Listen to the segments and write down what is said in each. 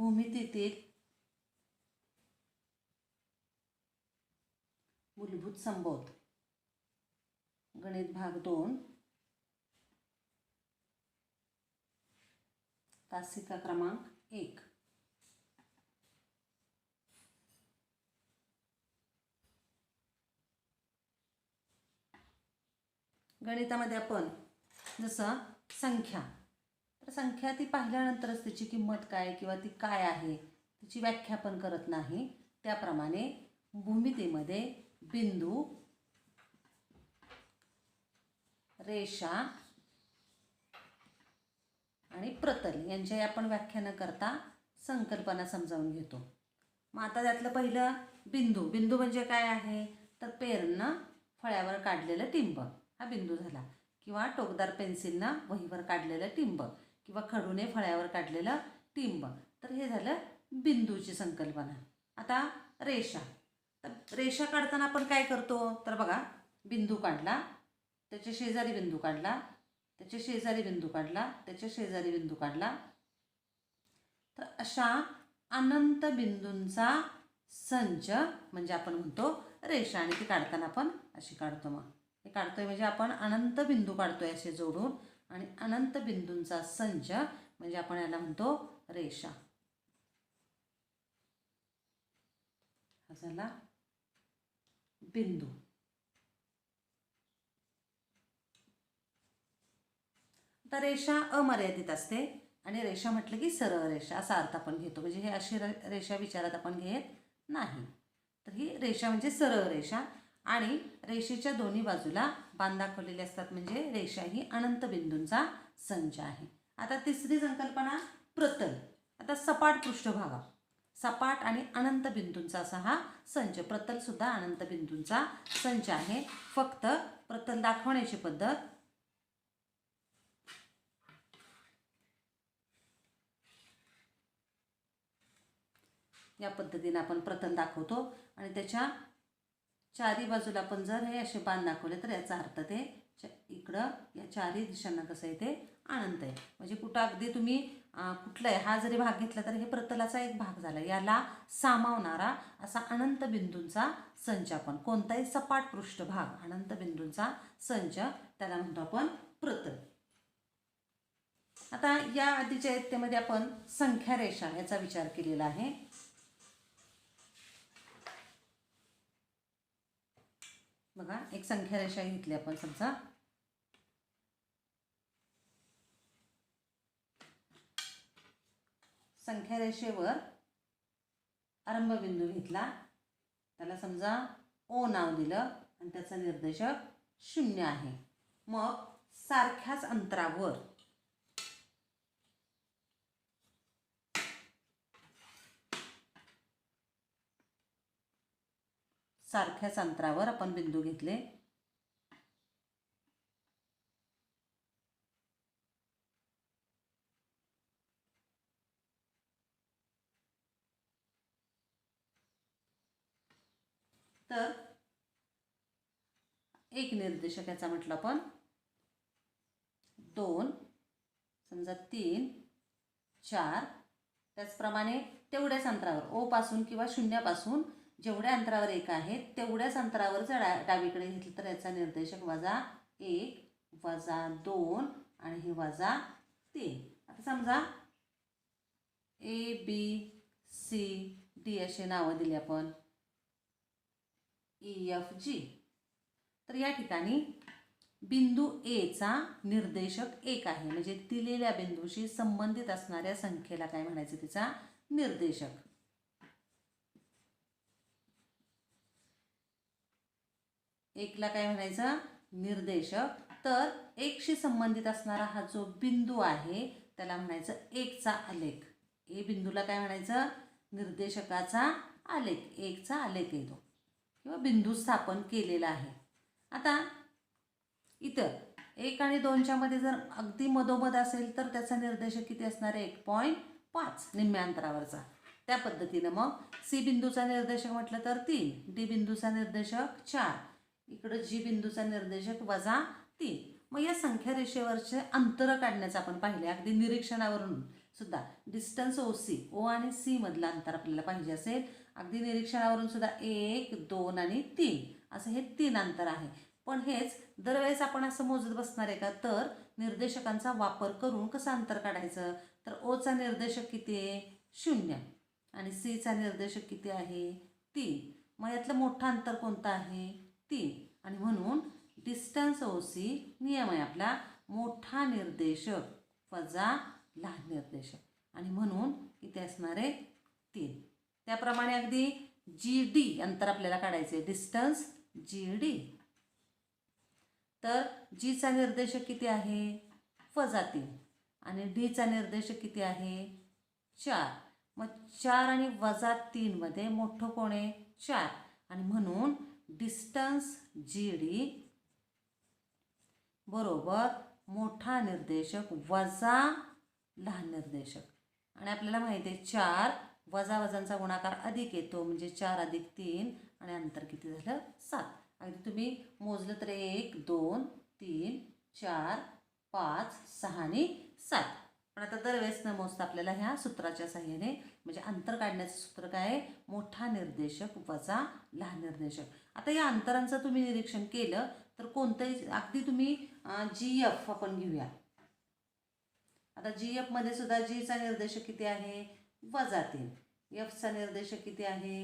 भूमितीतील मूलभूत संबोध गणित भाग 2 तासिका क्रमांक 1। गणितामध्ये आपण जसं संख्या, तर संख्या ती पाहिल्यानंतरच त्याची किंमत काय किंवा ती काय आहे तिची व्याख्या पण करत नाही, त्याप्रमाणे भूमितीमध्ये बिंदू, रेषा आणि प्रतल यांची आपण व्याख्या न करता संकल्पना समजावून घेतो। मग आता त्यातलं पहिलं बिंदू, बिंदू म्हणजे काय आहे तर पेननं फळ्यावर काढलेलं टिंब हा बिंदू झाला, किंवा टोकदार पेन्सिलनं वहीवर काढलेलं टिंब किंवा खडूने फळ्यावर काढलेलं टिंब, तर हे झालं बिंदूची संकल्पना। आता रेषा, तर रेषा काढताना आपण काय करतो तर बघा, बिंदू काढला, त्याच्या शेजारी बिंदू काढला, त्याच्या शेजारी बिंदू काढला, त्याच्या शेजारी बिंदू काढला, तर अशा अनंत बिंदूंचा संच म्हणजे आपण म्हणतो रेषा। आणि ती काढताना आपण अशी काढतो, मग हे काढतोय म्हणजे आपण अनंत बिंदू काढतोय असे जोडून, आणि अनंत बिंदूंचा संच म्हणजे आपण याला म्हणतो रेषा। हा झाला बिंदू। आता रेषा अमर्यादित असते आणि रेषा म्हटलं की सरळ रेषा असा अर्थ आपण घेतो, म्हणजे हे अशी रेषा विचारात आपण घेत नाही। तर ही रेषा म्हणजे सरळ रेषा, आणि रेषेच्या दोन्ही बाजूला बाण दाखवलेले असतात, म्हणजे रेषा ही अनंत बिंदूंचा संच आहे। आता तिसरी संकल्पना प्रतल। आता सपाट पृष्ठभाग, सपाट आणि अनंत बिंदूंचा असा हा संच, प्रतल सुद्धा अनंत बिंदूंचा संच आहे। फक्त प्रतल दाखवण्याची पद्धत या पद्धतीने आपण प्रतल दाखवतो, आणि त्याच्या चारी बाजूला आपण जर हे असे बाण दाखवले तर याचा अर्थ ते इकडं या चारही दिशांना कसं आहे ते अनंत आहे। म्हणजे कुठं अगदी तुम्ही कुठलाही हा जरी भाग घेतला तर हे प्रतलाचा एक भाग झाला, याला सामावणारा असा अनंत बिंदूंचा संच आपण, कोणताही सपाट पृष्ठभाग अनंत बिंदूंचा संच त्याला म्हणतो आपण प्रतल। आता या आधीच्या इयत्तेमध्ये आपण संख्या रेषा याचा विचार केलेला आहे। बघा, एक संख्या रेषा घेतली आपण, समजा संख्या रेषेवर आरंभबिंदू घेतला, त्याला समजा ओ नाव दिलं आणि त्याचा निर्देशक 0 आहे। मग सारख्याच अंतरावर आपण बिंदू घेतले, तर एक निर्देशक याचा म्हटलं आपण 2, समजा 3, 4, त्याचप्रमाणे तेवढ्याच अंतरावर ओ पासून किंवा 0 पासून जेवढ्या अंतरावर एक आहे तेवढ्याच अंतरावर जर डावीकडे घेतलं तर याचा निर्देशक -1, -2 आणि हे -3। आता समजा ABCD असे नावं दिली आपण, EFG, तर या ठिकाणी बिंदू ए चा निर्देशक 1 आहे, म्हणजे दिलेल्या बिंदूशी संबंधित असणाऱ्या संख्येला काय म्हणायचं, तिचा निर्देशक। एकला काय म्हणायचं निर्देशक, तर 1 शी संबंधित असणारा हा जो बिंदू आहे त्याला म्हणायचं 1 चा आलेख। ए बिंदूला काय म्हणायचं निर्देशकाचा आलेख, 1 चा आलेख येतो किंवा बिंदू स्थापन केलेला आहे। आता इतर 1 आणि 2च्या मध्ये जर अगदी मधोमध असेल तर त्याचा निर्देशक किती असणार आहे 1.5 निम्म्या अंतरावरचा। त्या पद्धतीने मग सी बिंदूचा निर्देशक म्हटलं तर 3, डी बिंदूचा निर्देशक 4, इकडे जी बिंदूचा निर्देशक -3। मग या संख्या रेषेवरचे अंतर काढण्याचं आपण पाहिले, अगदी निरीक्षणावरून सुद्धा डिस्टन्स ओ आणि सी मधलं अंतर आपल्याला पाहिजे असेल, अगदी निरीक्षणावरून सुद्धा 1, 2 आणि 3 असं हे 3 अंतर आहे. पण हेच दरवेळेस आपण असं मोजत बसणार आहे का? तर निर्देशकांचा वापर करून कसं अंतर काढायचं? तर ओचा निर्देशक किती आहे? 0 आणि सीचा निर्देशक किती आहे? 3. मग यातलं मोठं अंतर कोणतं आहे? 3. आणि म्हणून डिस्टन्स ओ सी नियम आहे आपला मोठा निर्देशक वजा लहान निर्देशक आणि म्हणून किती असणार आहे? 3. त्याप्रमाणे अगदी जी डी अंतर आपल्याला काढायचे डिस्टन्स जी डी. तर जीचा निर्देशक किती आहे? -3 आणि डीचा निर्देशक किती आहे? 4. मग 4 आणि -3 मध्ये मोठं कोण आहे? 4 आणि म्हणून डिस्टन्स जी डी बरोबर मोठा निर्देशक वजा लहान निर्देशक आणि आपल्याला माहिती आहे 4 वजा वजांचा गुणाकार अधिक येतो म्हणजे 4 + 3 आणि अंतर किती झालं? 7. अगदी तुम्ही मोजलं तर 1, 2, 3, 4, 5, 6 आणि 7. पण आता दरवेळेस न मोजता आपल्याला ह्या सूत्राच्या साहाय्याने म्हणजे अंतर काढण्याचं सूत्र काय आहे? मोठा निर्देशक वजा लहान निर्देशक. आता या अंतरांचं तुम्ही निरीक्षण केलं तर कोणतंही अगदी तुम्ही जी एफ आपण घेऊया. आता जी एफ मध्ये सुद्धा जीचा निर्देशक किती आहे? -3. एफचा निर्देशक किती आहे?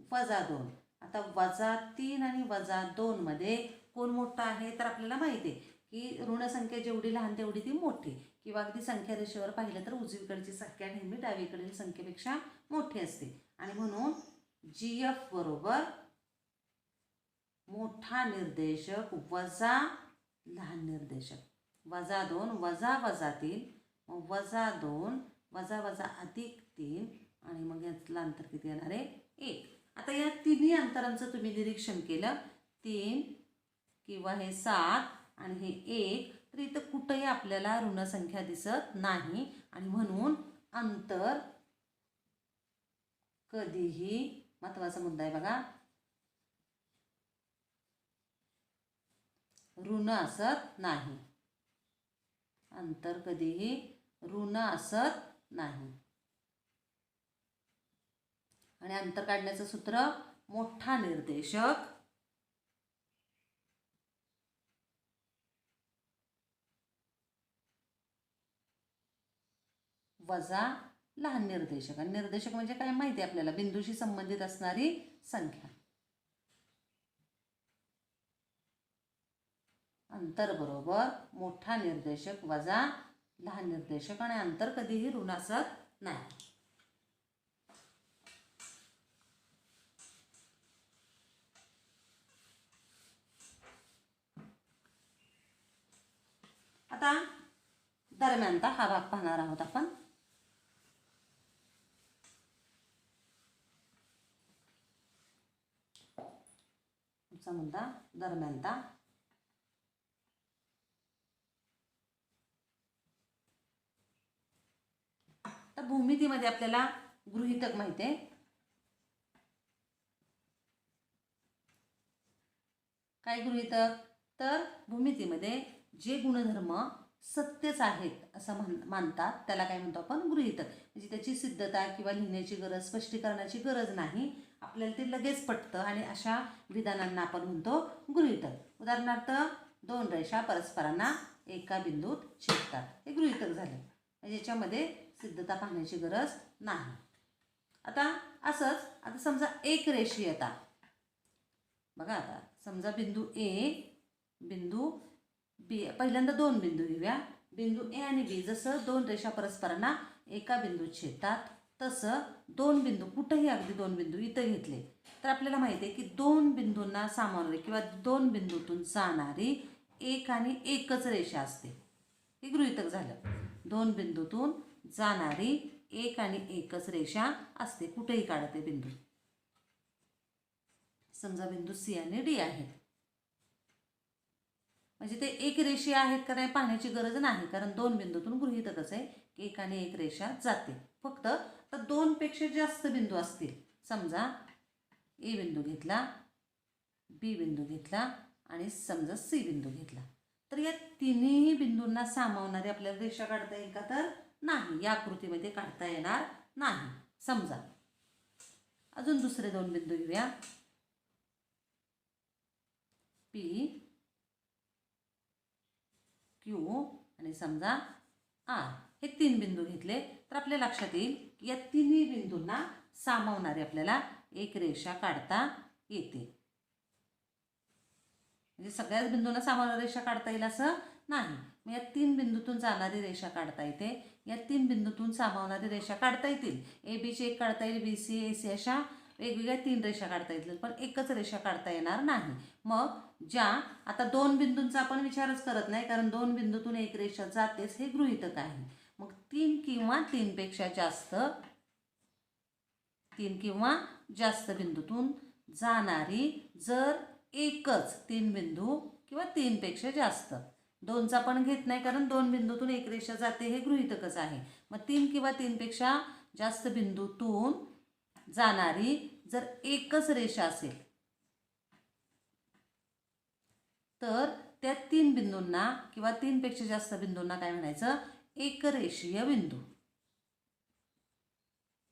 -2. आता -3 आणि -2 मध्ये कोण मोठा आहे? तर आपल्याला माहिती आहे की ऋण संख्या जेवढी लहान तेवढी ती मोठी किंवा अगदी संख्या रेषेवर पाहिलं तर उजवीकडची संख्या नेहमी डावीकडील संख्येपेक्षा मोठी असते आणि म्हणून जी एफ बरोबर मोठा निर्देशक वजा लहान निर्देशक. -2 वजा -3 -2 वजा वजा अधिक 3 आणि मग यातलं अंतर किती येणार आहे? 1. आता या तिन्ही अंतरांचं तुम्ही निरीक्षण केलं 3 किंवा हे 7 आणि हे 1 तर इथं कुठंही आपल्याला ऋणसंख्या दिसत नाही आणि म्हणून अंतर कधीही महत्त्वाचा मुद्दा आहे बघा ऋण असत नाही. अंतर कधीही ऋण असत नाही आणि अंतर काढण्याचं सूत्र मोठा निर्देशक वजा लहान निर्देशक. आणि निर्देशक म्हणजे काय माहिती आहे आपल्याला? बिंदूशी संबंधित असणारी संख्या. अंतर बरोबर मोठा निर्देशक वजा लहान निर्देशक आणि अंतर कधीही ऋण असत नाही. आता दरम्यानचा हा भाग पाहणार आहोत आपण. पुढचा मुद्दा दरम्यानता. तर भूमितीमध्ये आपल्याला गृहीतक माहिती आहे. काय गृहीतक? तर भूमितीमध्ये जे गुणधर्म सत्यच आहेत असं मानतात त्याला काय म्हणतो आपण? गृहीतक. म्हणजे त्याची सिद्धता किंवा लिहिण्याची गरज स्पष्टीकरणाची गरज नाही, आपल्याला ते लगेच पटतं आणि अशा विधानांना आपण म्हणतो गृहीतक. उदाहरणार्थ 2 रेषा परस्परांना एका बिंदूत छेदतात, हे गृहीतक झालं. म्हणजे याच्यामध्ये सिद्धता पाहण्याची गरज नाही. आता असंच आता समजा एक रेषीयता बघा. आता समजा बिंदू ए बिंदू बी, पहिल्यांदा 2 बिंदू घेऊया. बिंदू ए आणि बी जसं 2 रेषा परस्परांना एका बिंदूत छेदतात तसं 2 बिंदू कुठंही अगदी 2 बिंदू इथं घेतले तर आपल्याला माहिती आहे की 2 बिंदूंना सामावणारी किंवा 2 बिंदूतून जाणारी एक आणि एकच रेषा असते, हे गृहीतक झालं. 2 बिंदूतून जाणारी एक आणि एकच रेषा असते कुठेही काढते बिंदू. समजा बिंदू सी आणि डी आहेत, म्हणजे ते एक रेषीय आहेत का नाही पाहण्याची गरज नाही, कारण 2 बिंदूतून गृहीतकच आहे की एक आणि एक रेषा जाते. फक्त तर 2 पेक्षा जास्त बिंदू असतील, समजा ए बिंदू घेतला, बी बिंदू घेतला आणि समजा सी बिंदू घेतला, तर या तिन्ही बिंदूंना सामावणारी आपल्याला रेषा काढता येईल का? तर नाही, या आकृतीमध्ये काढता येणार नाही. समजा अजून दुसरे दोन बिंदू घेऊया. पी क्यू आणि समजा आर, हे तीन बिंदू घेतले तर आपल्या लक्षात येईल की या तिन्ही बिंदूंना सामावणारी आपल्याला एक रेषा काढता येते. म्हणजे सगळ्याच बिंदूंना सामावणारी रेषा काढता येईल असं नाही. मग या तीन बिंदूतून जाणारी रेषा काढता येते. या तीन बिंदूतून सामावणारी रेषा काढता येतील. ए बीची एक काढता येईल, बी सी ए सी अशा वेगवेगळ्या तीन रेषा काढता येतील, पण एकच रेषा काढता येणार नाही. मग ज्या आता दोन बिंदूंचा आपण विचारच करत नाही, कारण दोन बिंदूतून एक रेषा जातेच हे गृहीतक आहे. मग तीन किंवा जास्त बिंदूतून जाणारी जर एकच तीन बिंदू किंवा तीनपेक्षा जास्त, दोनचा पण घेत नाही कारण दोन बिंदूतून एक रेषा जाते हे गृहीतकच आहे. मग तीन किंवा तीनपेक्षा जास्त बिंदूतून जाणारी जर एकच रेषा असेल तर त्या तीन बिंदूंना किंवा तीनपेक्षा जास्त बिंदूंना काय म्हणायचं? एकरेषीय बिंदू.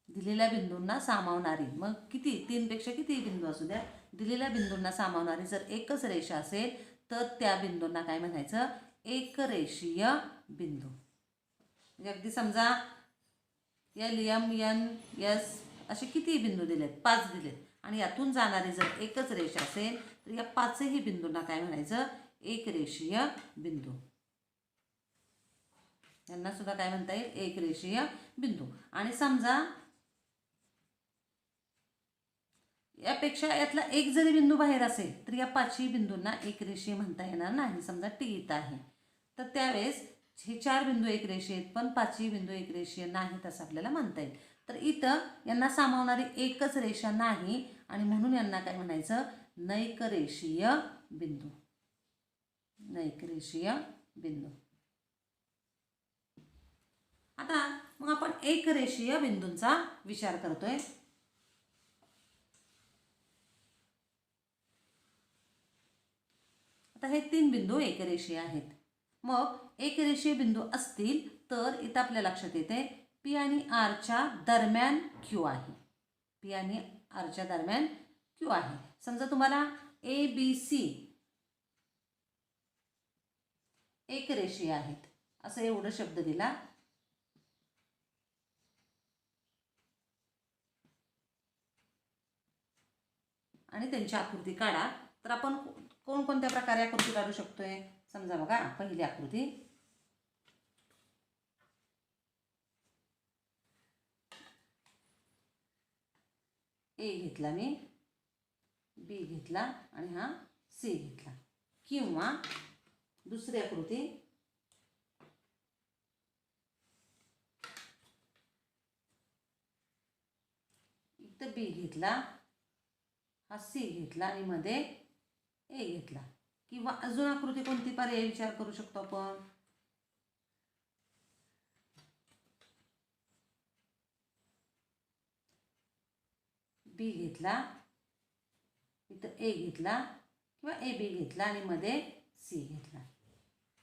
दिलेल्या बिंदूंना सामावणारी, मग किती तीनपेक्षा किती बिंदू असू द्या, दिलेल्या बिंदूंना सामावणारी जर एकच रेषा असेल तर त्या बिंदूंना काय म्हणायचं? एकरेषीय बिंदू. म्हणजे अगदी समजा एल एम एन एस असे किती बिंदू दिलेत? 5 दिलेत, आणि यातून जाणारी जर एकच रेषा असेल तर या पाचही बिंदूंना काय म्हणायचं? एकरेषीय बिंदू. यांना सुद्धा काय म्हणता येईल? एकरेषीय बिंदू. आणि समजा यापेक्षा यातला एक जरी बिंदू बाहेर असेल तर या पाचही बिंदूंना एकरेषीय म्हणता येणार नाही. समजा टी इथं आहे तर त्यावेळेस हे चार बिंदू एकरेषीय आहेत पण पाचही बिंदू एकरेषीय नाहीत असं आपल्याला म्हणता येईल. तर इथं यांना सामावणारी एकच रेषा नाही आणि म्हणून यांना काय म्हणायचं? नैकरेषीय बिंदू. नैकरेषीय बिंदू. आता मग आपण एकरेषीय बिंदूंचा विचार करतोय. आता हे तीन बिंदू एकरेषीय आहेत. मग एकरेषीय बिंदू असतील तर इथं आपल्या लक्षात येते पी आणि आरच्या दरम्यान क्यू आहे. पी आणि आरच्या दरम्यान क्यू आहे. समजा तुम्हाला ए बी सी एकरेषीय आहेत असं एवढं शब्द दिला आणि त्यांची आकृती काढा, तर आपण कोणकोणत्या प्रकारे आकृती काढू शकतोय? समजा बघा, पहिली आकृती ए घेतला मी, बी घेतला आणि हा सी घेतला. किंवा दुसरी आकृती इथं बी घेतला, हा सी घेतला आणि मध्ये ए घेतला. किंवा अजून आकृती कोणती पर्याय विचार करू शकतो आपण? बी घेतला, इथं ए घेतला किंवा ए बी घेतला आणि मध्ये सी घेतला.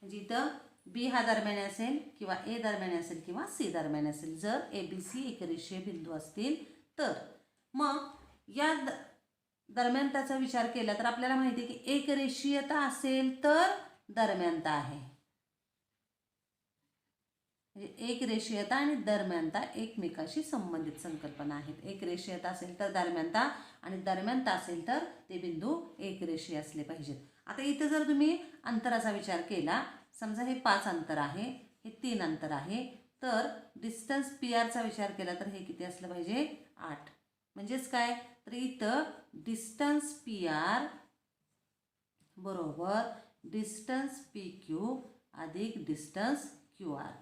म्हणजे इथं बी हा दरम्यान असेल किंवा ए दरम्यान असेल किंवा सी दरम्यान असेल. जर ए बी सी एकरेषीय बिंदू असतील तर मग या दरम्यान त्याचा विचार केला तर आपल्याला माहिती आहे की एकरेषीयता असेल तर दरम्यानता आहे. म्हणजे एकरेषीयता आणि दरम्यानता एकमेकाशी संबंधित संकल्पना आहेत. एकरेषीयता असेल तर दरम्यानता आणि दरम्यानता असेल तर ते बिंदू एकरेषीय असले पाहिजेत. आता इथं जर तुम्ही अंतराचा विचार केला, समजा हे 5 अंतर आहे, हे 3 अंतर आहे, तर डिस्टन्स पी आरचा विचार केला तर हे किती असलं पाहिजे? 8. म्हणजेच काय? तर इथं डिस्टन्स पी आर बरोबर डिस्टन्स पी क्यू अधिक डिस्टन्स क्यू आर.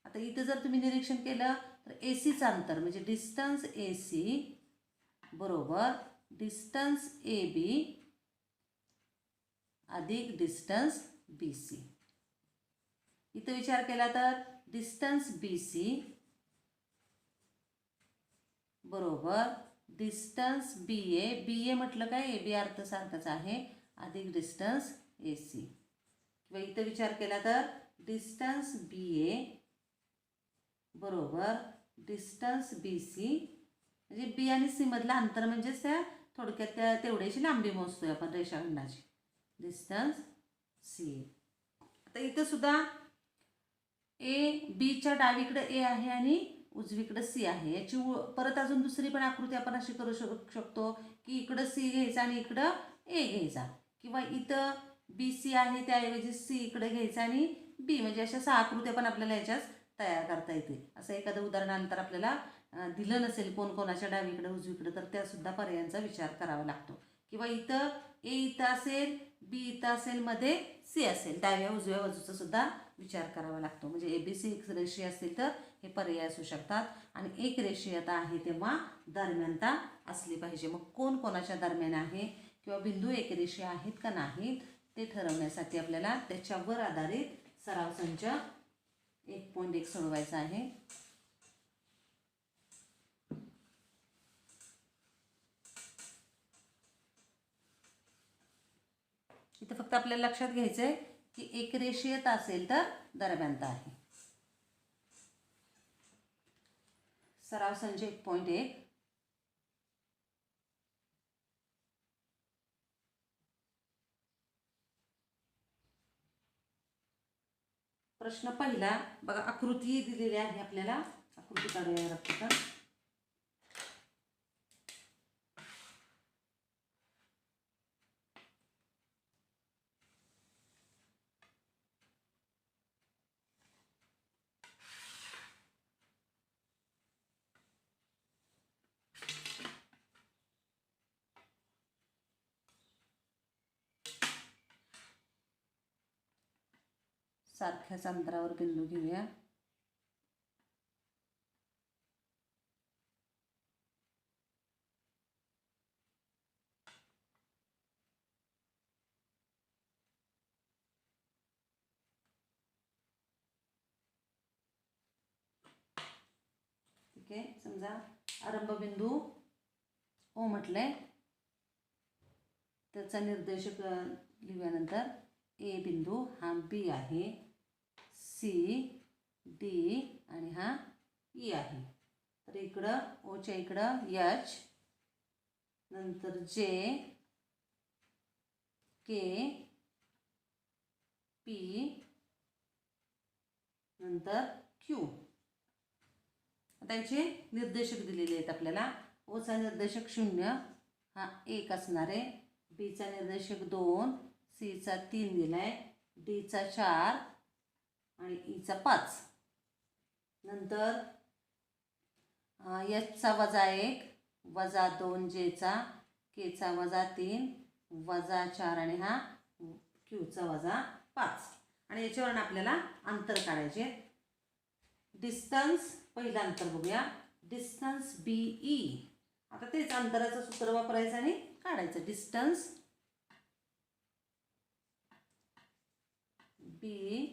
आता इथं जर तुम्ही निरीक्षण केलं तर ए सीचं अंतर म्हणजे डिस्टन्स ए सी बरोबर डिस्टन्स ए बी अधिक डिस्टन्स बी सी. इथं विचार केला तर डिस्टन्स बी सी बरोबर डिस्टन्स बी ए म्हटलं काय? ए बी अर्थसारखंच आहे, अधिक डिस्टन्स ए सी. किंवा इथं विचार केला तर डिस्टन्स BA बरोबर डिस्टन्स BC, म्हणजे B आणि C मधलं अंतर म्हणजेच त्या थोडक्यात तेवढ्याची लांबी मोजतोय आपण रेषाखंडाची, डिस्टन्स C. आता इथं सुद्धा Bच्या डावीकडे A आहे आणि उजवीकडे C आहे. याची परत अजून दुसरी पण आकृती आपण अशी करू शकतो की इकडं C घ्यायचा आणि इकडं A घ्यायचा, किंवा इथं BC आहे त्याऐवजी C इकडे घ्यायचा आणि B, म्हणजे अशा 6 आकृत्या पण आपल्याला याच्यात तयार करता येते. असं एखादं उदाहरणानंतर आपल्याला दिलं नसेल कोण कोणाच्या डावीकडे उजवीकडे तर त्यासुद्धा पर्यायांचा विचार करावा लागतो. किंवा इथं A इथं असेल, B इथं असेल, मध्ये C असेल, डाव्या उजव्या बाजूचा सुद्धा विचार करावा लागतो. म्हणजे ABC एक रेषीय असेल तर हे पर्याय असू शकतात, आणि एक रेषीयता आहे तेव्हा दरम्यानता असली पाहिजे. मग कोण कोणाच्या दरम्यान आहे किंवा बिंदू एकरेषीय आहेत का नाहीत ते ठरवण्यासाठी आपल्याला त्याच्यावर आधारित सराव संच 1.1 सोडवायचा आहे. इथं फक्त आपल्याला लक्षात घ्यायचं आहे की एकरेषीयता असेल तर दरम्यानता आहे. सराव संच 1.1. प्रश्न पहिला बघा, आकृती दिलेली आहे आपल्याला, आकृती काढूया रक्ता. सारख्याच अंतरावर बिंदू घेऊया. ठीक आहे, समजा आरंभ बिंदू O म्हटलंय, त्याचा निर्देशक लिहिल्यानंतर A बिंदू हा B आहे, C D आणि हा E आहे. तर इकडं ओच्या इकडं H, नंतर J K P नंतर Q. आता याचे निर्देशक दिलेले आहेत आपल्याला. ओचा निर्देशक 0 हा 1 असणार आहे, बीचा निर्देशक 2, सीचा 3 दिलाय, डीचा 4 आणि ईचा 5. नंतर एचचा -1 -2 जेचा, केचा -3 -4 आणि हा क्यूचा -5. आणि याच्यावरून आपल्याला अंतर काढायचे. डिस्टन्स पहिलं अंतर बघूया, डिस्टन्स BE. आता तेच अंतराचं सूत्र वापरायचं आणि काढायचं. डिस्टन्स BE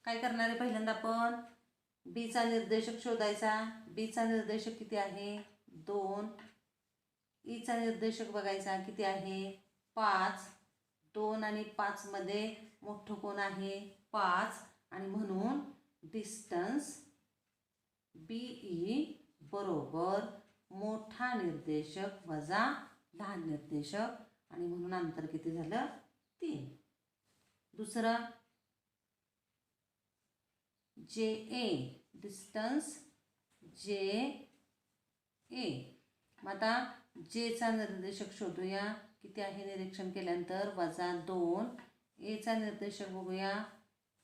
काय करणार आहे, पहिल्यांदा आपण बीचा निर्देशक शोधायचा. बीचा निर्देशक किती आहे 2, ईचा निर्देशक बघायचा किती आहे 5. 2 आणि 5 मध्ये मोठं कोण आहे 5, आणि म्हणून डिस्टन्स BE बरोबर मोठा निर्देशक वजा लहान निर्देशक, आणि म्हणून अंतर किती झालं 3. दुसरं JA, डिस्टन्स JA. मग आता जेचा निर्देशक शोधूया किती आहे, निरीक्षण केल्यानंतर -2. एचा निर्देशक बघूया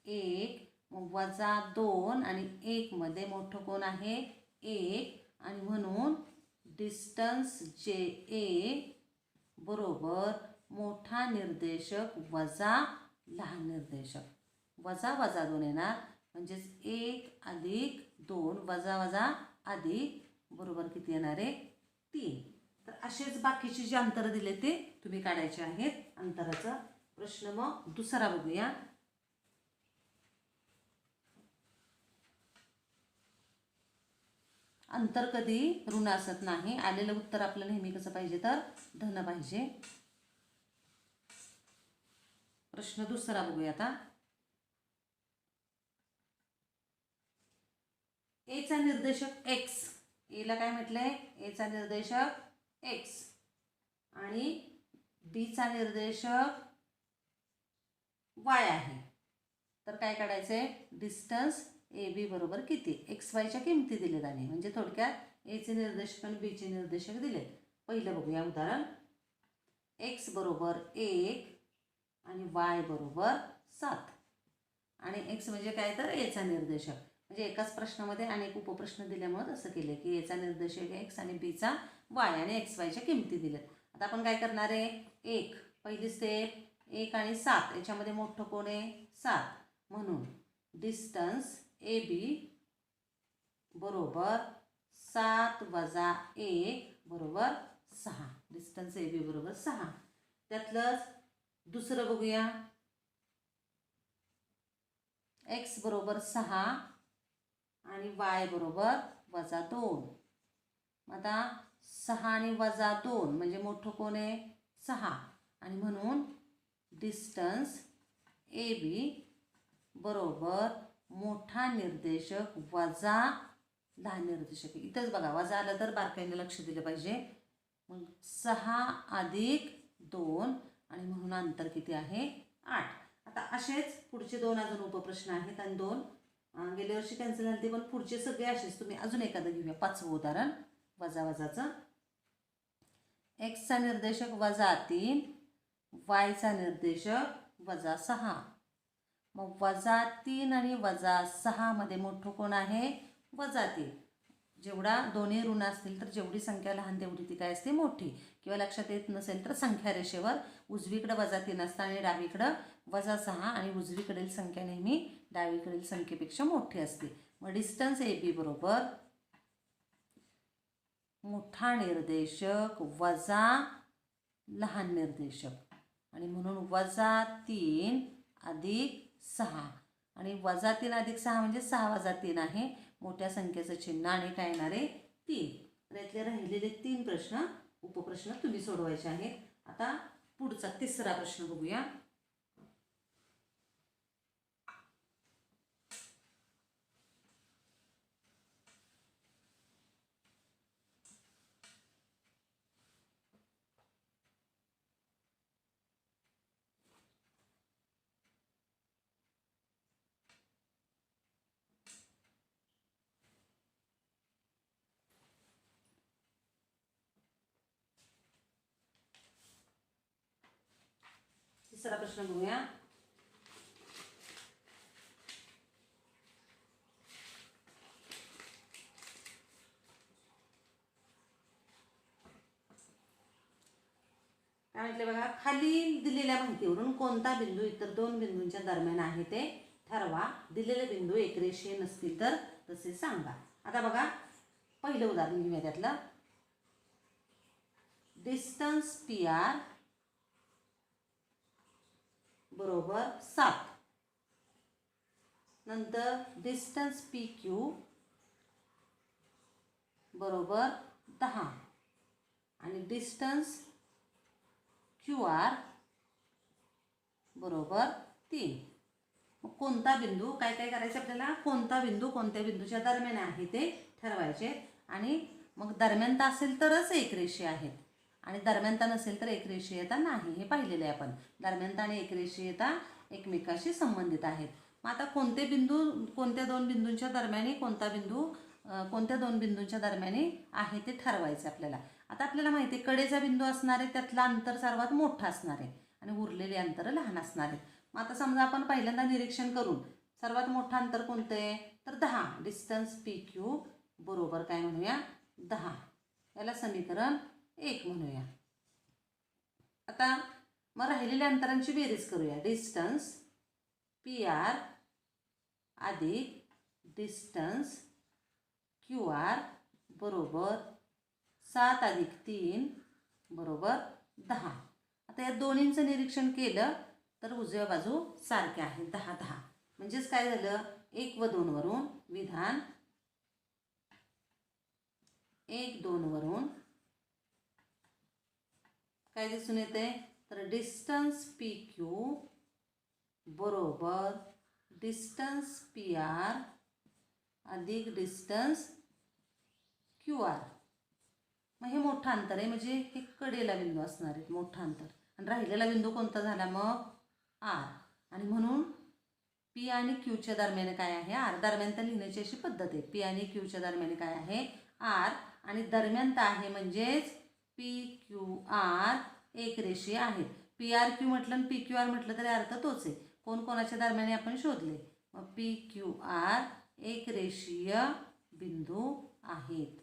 1, मग -2 आणि 1 मध्ये मोठं कोण आहे 1, आणि म्हणून डिस्टन्स JA बरोबर मोठा निर्देशक वजा लहान निर्देशक. वजा 2 येणार, म्हणजेच 1 + 2 वजा अधिक बरोबर किती येणार आहे 3. तर असेच बाकीचे जे अंतर दिले ते तुम्ही काढायचे आहेत. अंतराचा प्रश्न मग दुसरा बघूया. अंतर कधी ऋण असत नाही. आलेलं उत्तर आपलं नेहमी कसं पाहिजे तर धन पाहिजे. प्रश्न दुसरा बघूया आता. एचा निर्देशक एक्स, एला काय म्हटलंय, एचा निर्देशक एक्स आणि बीचा निर्देशक वाय आहे. तर काय काढायचं आहे, डिस्टन्स ए बी बरोबर किती, एक्स वायच्या किमती दिलेत आणि म्हणजे थोडक्यात एचे निर्देशक आणि बीचे निर्देशक दिले. पहिलं बघूया उदाहरण. एक्स बरोबर 1 आणि वाय बरोबर 7 आणि एक्स म्हणजे काय तर एचा निर्देशक. म्हणजे एकाच प्रश्नामध्ये अनेक उपप्रश्न दिल्यामुळे असं केलं की एचा निर्देशक एक्स आणि बीचा वाय आणि एक्स वायच्या किमती दिल्यात. आता आपण काय करणार आहे, एक पहिली स्टेप 1 आणि 7 याच्यामध्ये मोठं कोण आहे, 7, म्हणून डिस्टन्स ए बी बरोबर 7 वजा 1 बरोबर 6. डिस्टन्स ए बी बरोबर 6. त्यातलंच दुसरं बघूया. एक्स बरोबर 6 आणि वाय बरोबर -2. आता 6 आणि -2 म्हणजे मोठं कोण आहे, 6, आणि म्हणून डिस्टन्स ए बी बरोबर मोठा निर्देशक वजा लहान निर्देशक. इथंच बघा वजा आलं तर बारकाईने लक्ष दिलं पाहिजे. मग 6 अधिक 2 आणि म्हणून अंतर किती आहे, 8. आता असेच पुढचे 2 अजून उपप्रश्न आहेत आणि 2 गेल्या वर्षी कॅन्सल झाले, पण पुढचे सगळे असेच. तुम्ही अजून एखादं घेऊया. 5वं उदाहरण वजा वजाचं. एक्सचा निर्देशक -3, वायचा निर्देशक -6. मग -3 आणि -6 मध्ये मोठं कोण आहे, -3. जेवढा दोन्ही ऋण असतील तर जेवढी संख्या लहान तेवढी ती काय असते, मोठी. किंवा लक्षात येत नसेल तर संख्या रेषेवर उजवीकडे -3 असतं आणि डावीकडं -6 आणि उजवीकडील संख्या नेहमी डावीकडील संख्येपेक्षा मोठी असते. मग डिस्टन्स ए बी बरोबर मोठा निर्देशक वजा लहान निर्देशक आणि म्हणून -3 अधिक 6 आणि -3 अधिक 6 म्हणजे 6 - 3 आहे. मोठ्या संख्येचं चिन्ह आणि काय येणार आहे, 3. तर यातले राहिलेले 3 प्रश्न उपप्रश्न तुम्ही सोडवायचे आहेत. आता पुढचा 3रा प्रश्न बघूया. तिसरा प्रश्न बघूया. काय म्हटले बघा, खाली दिलेल्या माहितीवरून कोणता बिंदू इतर 2 बिंदूंच्या दरम्यान आहे ते ठरवा. दिलेले बिंदू एकरेषीय नसतील तर तसे सांगा. आता बघा पहिलं उदाहरण घेऊया. त्यातलं डिस्टन्स पी आर बरोबर 7, नंतर डिस्टन्स पी क्यू बरोबर 10 आणि डिस्टन्स क्यू आर बरोबर 3. मग कोणता बिंदू, काय काय करायचं आपल्याला, कोणता बिंदू कोणत्या बिंदूच्या दरम्यान आहे ते ठरवायचे. आणि मग दरम्यानता असेल तरच एकरेषीय आहेत आणि दरम्यानता नसेल तर एकरेषीयता नाही, हे पाहिलेलं आहे आपण. दरम्यानता आणि एकरेषीयता एकमेकाशी संबंधित आहेत. मग आता कोणते बिंदू कोणत्या 2 बिंदूंच्या दरम्याने कोणता बिंदू कोणत्या 2 बिंदूंच्या दरम्याने आहे ते ठरवायचं आपल्याला. आता आपल्याला माहिती आहे कडेचा बिंदू असणार आहे त्यातलं अंतर सर्वात मोठं असणार आहे आणि उरलेले अंतर लहान असणार आहेत. मग आता समजा आपण पहिल्यांदा निरीक्षण करून सर्वात मोठं अंतर कोणतं आहे तर 10. डिस्टन्स पी क्यू बरोबर काय म्हणूया, 10. याला समीकरण 1 म्हणूया. आता मग राहिलेल्या अंतरांची बेरीज करूया. डिस्टन्स पी आर अधिक डिस्टन्स क्यू आर बरोबर 7 अधिक 3 बरोबर 10. आता या दोन्हींचं निरीक्षण केलं तर उजव्या बाजू सारख्या आहेत, 10 10. म्हणजेच काय झालं, 1 व 2 वरून विधान 1 2 वरून काय दिसून येते तर डिस्टन्स पी क्यू बरोबर डिस्टन्स पी आर अधिक डिस्टन्स क्यू आर. मग हे मोठं अंतर आहे, म्हणजे हे कडेला बिंदू असणार आहेत, मोठं अंतर. आणि राहिलेला बिंदू कोणता झाला मग आर. आणि म्हणून पी आणि क्यूच्या दरम्यान काय आहे, आर. दरम्यान तर लिहिण्याची अशी पद्धत आहे. पी आणि क्यूच्या दरम्यान काय आहे, आर. आणि दरम्यान तर आहे म्हणजेच पी क्यू आर एक रेषीय आहेत. पी आर क्यू म्हटलं आणि पी क्यू आर म्हटलं तरी अर्थ तोच आहे. कोण कोणाच्या दरम्यान आपण शोधले. मग पी क्यू आर एक रेषीय बिंदू आहेत.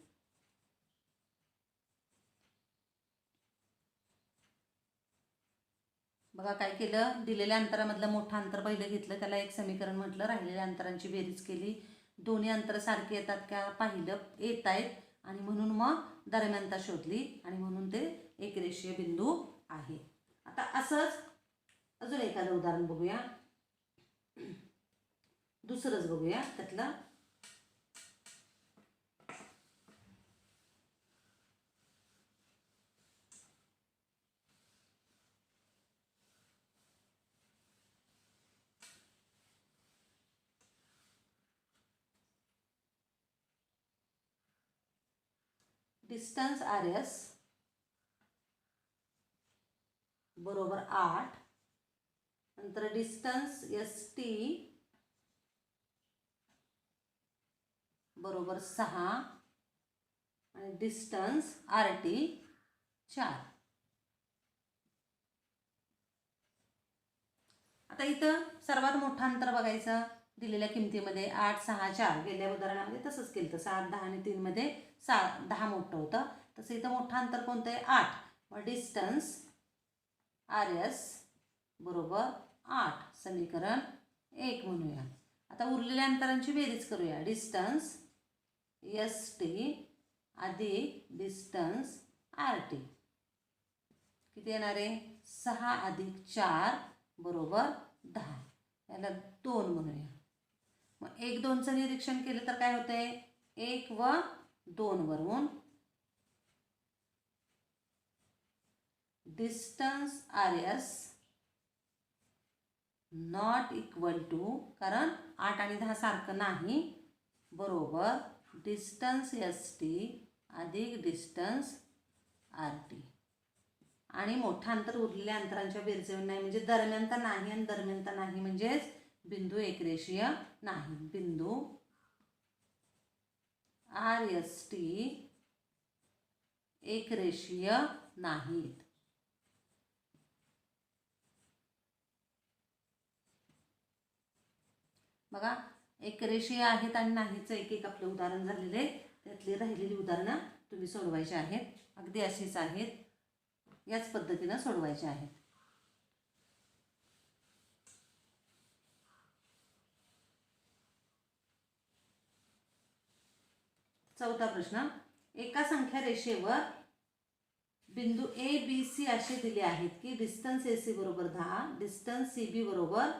बघा काय केलं, दिलेल्या अंतरामधलं मोठं अंतर पहिलं घेतलं, त्याला एक समीकरण म्हटलं, राहिलेल्या अंतरांची बेरीज केली, दोन्ही अंतर सारखे येतात का पाहिलं, येत आहेत, आणि म्हणून मग दरम्यानता शोधली, आणि म्हणून ते एकरेषीय बिंदू आहे. आता असंच अजून एखादं उदाहरण बघूया, दुसरंच बघूया त्यातलं. डिस्टन्स आर एस बरोबर 8, नंतर डिस्टन्स एस टी बरोबर 6 आणि डिस्टन्स आर टी 4. आता इथं सर्वात मोठं अंतर बघायचं दिलेल्या किमतीमध्ये 8, 6, 4. गेल्या उदाहरणामध्ये तसंच केलं, 7, 10 आणि 3 मध्ये 10 मोठं होतं. तसं इथं मोठं अंतर कोणतं आहे, 8. मग डिस्टन्स आर एस बरोबर 8 समीकरण 1 म्हणूया. आता उरलेल्या अंतरांची बेरीज करूया. डिस्टन्स एस टी अधिक डिस्टन्स आर टी किती येणार आहे, 6 अधिक 4 बरोबर 10. याला 2 म्हणूया. मग 1, 2चं निरीक्षण केलं तर काय होतंय, 1 व 2 वरून distance R S not equal to, कारण 8 आणि 10 सारखं नाही, बरोबर डिस्टन्स एस टी अधिक डिस्टन्स आर टी. आणि मोठं अंतर उरलेल्या अंतरांच्या बेरजेवर नाही, म्हणजे दरम्यानता नाही, आणि दरम्यानता नाही म्हणजेच बिंदू एकरेषीय नाही. बिंदू आर एस टी एकरेषीय नाहीत. बघा एकरेषीय आहेत आणि नाहीचं एक एक आपलं उदाहरण झालेले, त्यातली राहिलेली उदाहरणं तुम्ही सोडवायची आहेत. अगदी अशीच आहेत, याच पद्धतीनं सोडवायचे आहेत. चौथा प्रश्न, एका संख्या रेषेवर बिंदू ए बी सी असे दिले आहेत की डिस्टन्स ए सी बरोबर 10, डिस्टन्स सी बी बरोबर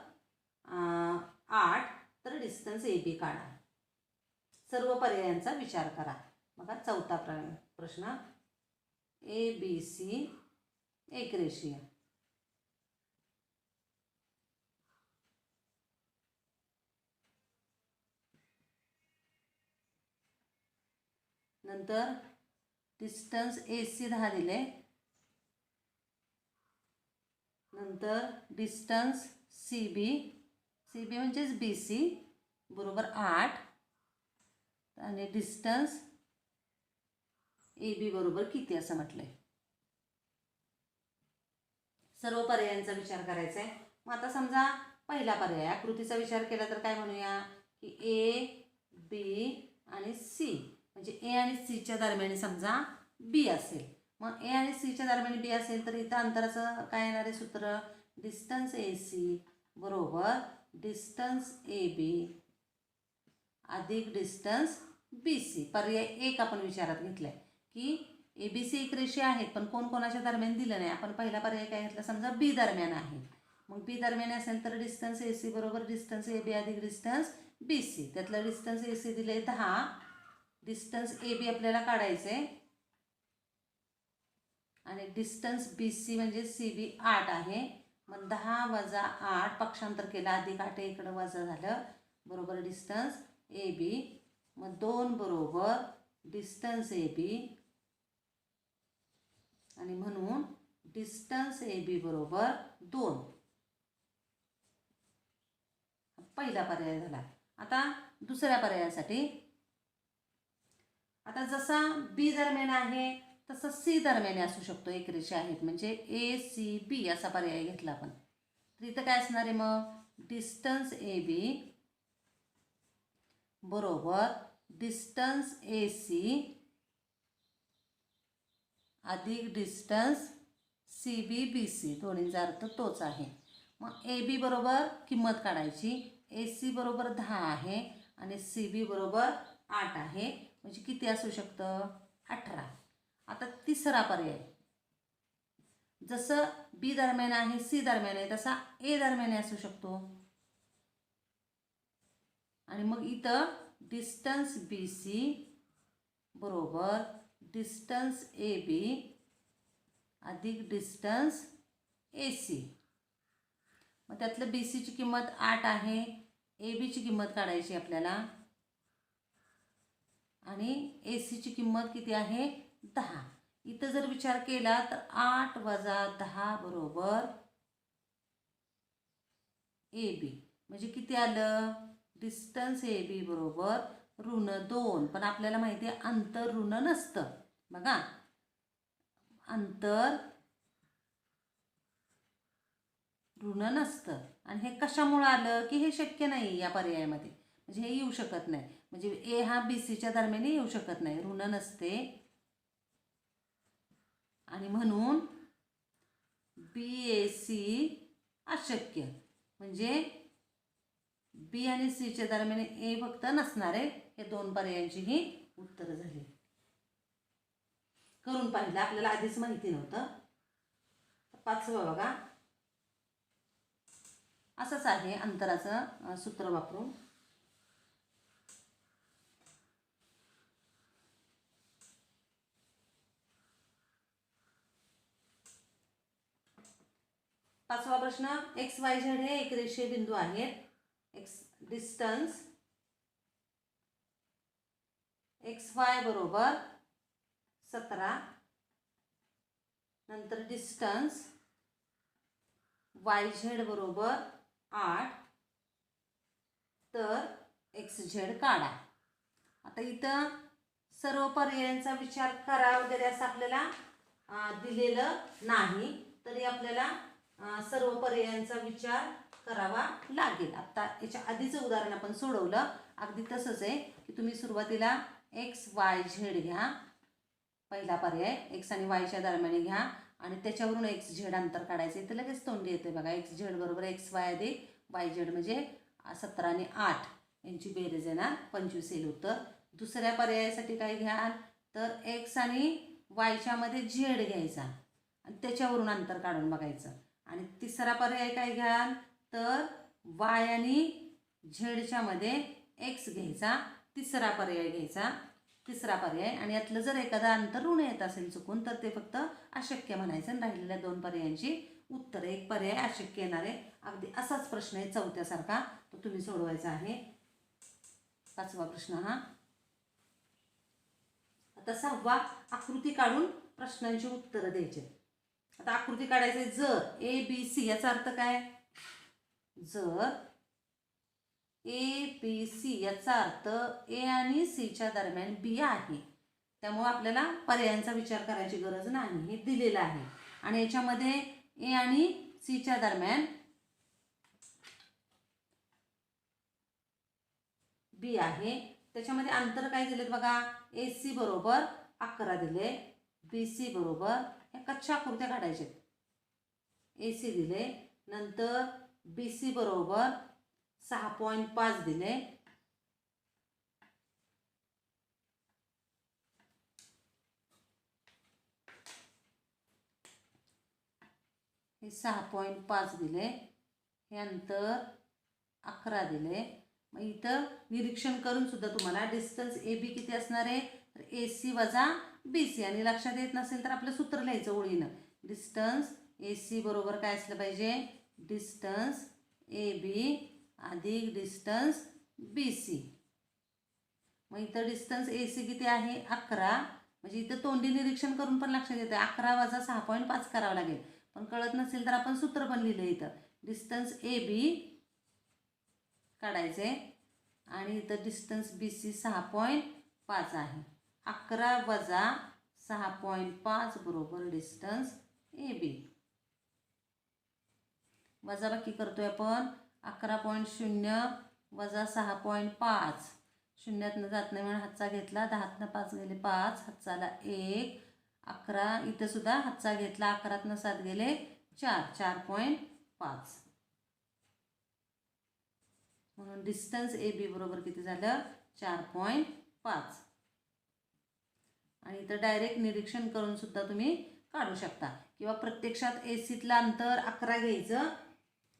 8, तर डिस्टन्स ए बी काढा. सर्व पर्यायांचा विचार करा. बघा चौथा प्रश्न, ए बी सी एकरेषीय, नंतर डिस्टन्स ए सी 10 दिले, नंतर डिस्टन्स सी बी म्हणजेच बी सी बरोबर 8 आणि डिस्टन्स ए बी बरोबर किती असं म्हटलंय. सर्व पर्यायांचा विचार करायचा आहे. मग आता समजा पहिला पर्याय आकृतीचा विचार केला तर काय म्हणूया की ए बी आणि सी, म्हणजे ए आणि सीच्या दरम्यान समजा बी असेल. मग ए आणि सीच्या दरम्यान बी असेल तर इथं अंतराचं काय येणार आहे सूत्र, डिस्टन्स ए सी बरोबर डिस्टन्स ए बी अधिक डिस्टन्स बी सी. पर्याय 1 आपण विचारात घेतलाय की ए बी सी एकरेषीय आहेत, पण कोण कोणाच्या दरम्यान दिलं नाही. आपण पहिला पर्याय काय घेतला, समजा बी दरम्यान आहे. मग बी दरम्यान असेल तर डिस्टन्स ए सी बरोबर डिस्टन्स ए बी अधिक डिस्टन्स बी सी. त्यातलं डिस्टन्स ए सी दिले 10, डिस्टन्स ए बी आपल्याला काढायचे आणि डिस्टन्स बी सी म्हणजे सी बी 8 आहे. मग 10 वजा 8 पक्षांतर केला, अधिक 8 इकडं वजा झालं, बरोबर डिस्टन्स ए बी मग 2 बरोबर डिस्टन्स ए बी, आणि म्हणून डिस्टन्स ए बी बरोबर 2. पहिला पर्याय झाला. आता दुसऱ्या पर्यायासाठी, आता जसा बी दरम्यान आहे तसं सी दरम्यान असू शकतो. एक रेषा आहेत म्हणजे ए सी बी असा पर्याय घेतला आपण. तर इथं काय असणार आहे मग, डिस्टन्स ए बी बरोबर डिस्टन्स ए सी अधिक distance C B B C, दोन्हीचा अर्थ तोच आहे. मग ए बी बरोबर किंमत काढायची. ए सी बरोबर 10 आहे आणि सी बी बरोबर 8 आहे, म्हणजे किती असू शकतं, 18. आता तिसरा पर्याय, जसं बी दरम्यान आहे सी दरम्यान आहे तसा ए दरम्यान असू शकतो. आणि मग इथं डिस्टन्स बी सी बरोबर डिस्टन्स ए बी अधिक डिस्टन्स ए सी. मग त्यातलं बी सीची किंमत 8 आहे, ए बीची किंमत काढायची आपल्याला, आणि ए सीची किंमत किती आहे, 10. इथं जर विचार केला तर 8 वजा 10 बरोबर ए बी, म्हणजे किती आलं, डिस्टन्स ए बी बरोबर -2. पण आपल्याला माहिती आहे अंतर ऋण नसतं. बघा, अंतर ऋण नसतं. आणि हे कशामुळे आलं की हे शक्य नाही या पर्यायामध्ये, म्हणजे हे येऊ शकत नाही. म्हणजे ए हा बी सीच्या दरम्यान येऊ शकत नाही, ऋण नसते. आणि म्हणून बी ए सी अशक्य, म्हणजे बी आणि सीच्या दरम्यान ए फक्त नसणार आहे. हे 2 पर्यायांची ही उत्तरं झाली. करून पाहिलं, आपल्याला आधीच माहिती नव्हतं. 5वा बघा, असंच आहे अंतराचं सूत्र वापरून. पाचवा प्रश्न, एक्स वाय झेड हे एक रेषीय बिंदू आहेत. एक्स डिस्टन्स एक्स वाय बरोबर 17, नंतर डिस्टन्स वाय झेड बरोबर 8, तर एक्स झेड काढा. आता इथं सर्व पर्यायांचा विचार करा वगैरे असं आपल्याला दिलेलं नाही, तरी आपल्याला सर्व पर्यायांचा विचार करावा लागेल. आता याच्या आधीचं उदाहरण आपण सोडवलं, अगदी तसंच आहे की तुम्ही सुरुवातीला एक्स वाय झेड घ्या, पहिला पर्याय एक्स आणि वायच्या दरम्यान घ्या, आणि त्याच्यावरून एक्स झेड अंतर काढायचं. इथं लगेच तोंडी येते बघा, एक्स झेड बरोबर एक्स वाय अधिक वाय झेड, म्हणजे 17 आणि 8 यांची बेरीज येणार 25 येईल उत्तर. दुसऱ्या पर्यायासाठी काय घ्याल तर एक्स आणि वायच्या मध्ये झेड घ्यायचा आणि त्याच्यावरून अंतर काढून बघायचं. आणि तिसरा पर्याय काय घ्याल तर वाय आणि झेडच्या मध्ये एक्स घ्यायचा, तिसरा पर्याय घ्यायचा, तिसरा पर्याय. आणि यातलं जर एखादा अंतर ऋण येत असेल चुकून तर ते फक्त अशक्य म्हणायचं आणि राहिलेल्या 2 पर्यायांची उत्तर. एक पर्याय अशक्य येणार आहे. अगदी असाच प्रश्न आहे चौथ्यासारखा, तो तुम्ही सोडवायचा आहे. 5वा प्रश्न हा. आता 6वा, आकृती काढून प्रश्नांची उत्तरं द्यायची. आता आकृती काढायची, जर ए बी सी, याचा अर्थ काय, जर ए बी सी याचा अर्थ ए आणि सीच्या दरम्यान बी आहे, त्यामुळे आपल्याला पर्यायांचा विचार करायची गरज नाही, हे दिलेलं आहे. आणि याच्यामध्ये ए आणि सीच्या दरम्यान बी आहे, त्याच्यामध्ये अंतर काय दिलेत बघा, ए सी बरोबर 11 दिले, बी सी बरोबर, ह्या कच्च्या आकृत्या काढायच्या. ए सी दिले, नंतर बी सी बरोबर 6.5 दिले, हे 6.5 दिले, हे अंतर 11 दिले. मग इथं निरीक्षण करून सुद्धा तुम्हाला डिस्टन्स ए बी किती असणार आहे तर ए सी वजा बी सी, आणि लक्षात येत नसेल तर आपलं सूत्र लिहायचं ओळीनं. डिस्टन्स ए सी बरोबर काय असलं पाहिजे, डिस्टन्स ए बी अधिक डिस्टन्स बी सी. मग इथं डिस्टन्स ए सी किती आहे 11. म्हणजे इथं तोंडी निरीक्षण करून पण लक्षात येतं 11 वजा 6.5 करावं लागेल. पण कळत नसेल तर आपण सूत्र पण लिहिलं इथं. डिस्टन्स ए बी काढायचे आणि इथं डिस्टन्स बी सी 6.5 आहे. 11 वजा 6.5 बरोबर डिस्टन्स ए बी. वजाबाकी करतोय आपण. 11.0 वजा 6.5. शून्यातनं जात नाही म्हणून हातचा घेतला. 10तनं 5 गेले 5, हातचाला 1. 11 इथं सुद्धा हातचा घेतला. 11तनं 7 गेले 4, 4.5. म्हणून डिस्टन्स ए बी बरोबर किती झालं 4.5. आणि इथं डायरेक्ट निरीक्षण करून सुद्धा तुम्ही काढू शकता किंवा प्रत्यक्षात ए सीतलं अंतर 11 घ्यायचं.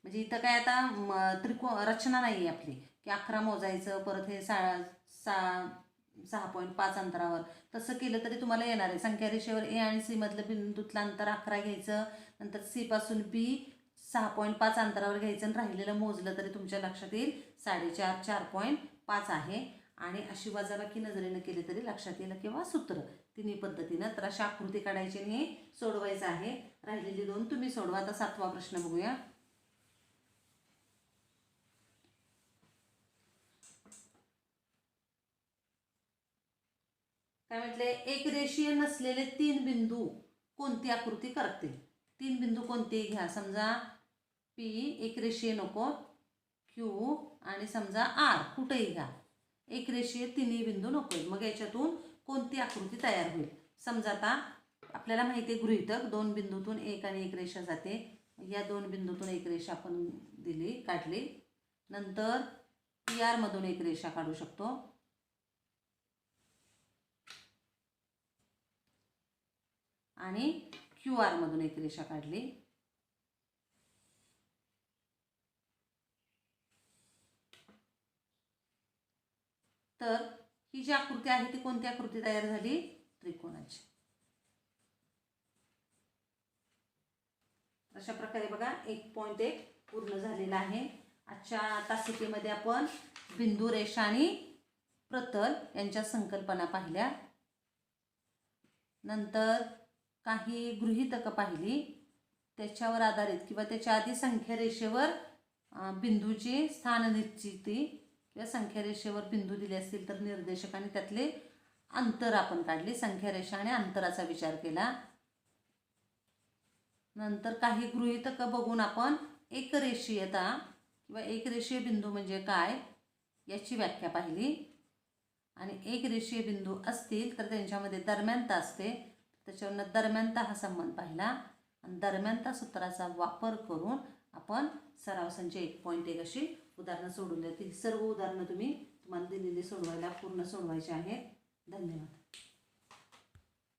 म्हणजे इथं काय आता रचना नाही आहे आपली की 11 मोजायचं परत हे 6.5 अंतरावर. तसं केलं तरी तुम्हाला येणार आहे. संख्या रेषेवर ए आणि सी मधलं बिंदूतलं अंतर 11 घ्यायचं. नंतर सी पासून बी 6.5 अंतरावर घ्यायचं आणि राहिलेलं मोजलं तरी तुमच्या लक्षात येईल 4.5, 4.5 आहे. आणि अशी वजाबाकी नजरेनं केली तरी लक्षात येईल किंवा सूत्र तिन्ही पद्धतीनं. तर अशा आकृती काढायची आणि हे सोडवायचं आहे. राहिलेली 2 तुम्ही सोडवा. आता 7वा प्रश्न बघूया. काय म्हटले, एक रेषीय नसलेले 3 बिंदू कोणती आकृती करते. 3 बिंदू कोणतेही घ्या. समजा पी एक रेषीय नको, क्यू आणि समजा आर कुठेही घ्या. एक रेषीय तिन्ही बिंदू नको. मग याच्यातून कोणती आकृती तयार होईल. समजा आता आपल्याला माहिती आहे गृहीतक 2 बिंदूतून एक आणि एक रेषा जाते. या 2 बिंदूतून एक रेषा आपण काढली. नंतर पी आर मधून एक रेषा काढू शकतो. आणि क्यू आर मधून एक रेषा काढली. तर ही जी आकृती आहे ती कोणती आकृती तयार झाली, त्रिकोणाची. अशा प्रकारे बघा 1.1 पूर्ण झालेला आहे. आजच्या तासिकेमध्ये आपण बिंदू, रेषा आणि प्रतल यांच्या संकल्पना पाहिल्या. नंतर काही गृहीतकं पाहिली. त्याच्यावर आधारित किंवा त्याच्या आधी संख्या रेषेवर बिंदूची स्थान निश्चिती किंवा संख्या रेषेवर बिंदू दिले असतील तर निर्देशक आणि त्यातले अंतर आपण काढली. संख्या रेषा आणि अंतराचा विचार केला. नंतर काही गृहीतकं बघून आपण एकरेषीयता किंवा एकरेषीय बिंदू म्हणजे काय याची व्याख्या पाहिली. आणि एकरेषीय बिंदू असतील तर त्यांच्यामध्ये दरम्यानता असते. त्याच्यावरनं दरम्यानता हा संबंध पाहिला. आणि दरम्यानता सूत्राचा वापर करून आपण सराव संच 1.1 अशी उदाहरणं सोडवली. ही सर्व उदाहरणं तुम्हाला दिलेली सोडवायला पूर्ण सोडवायची आहेत. धन्यवाद.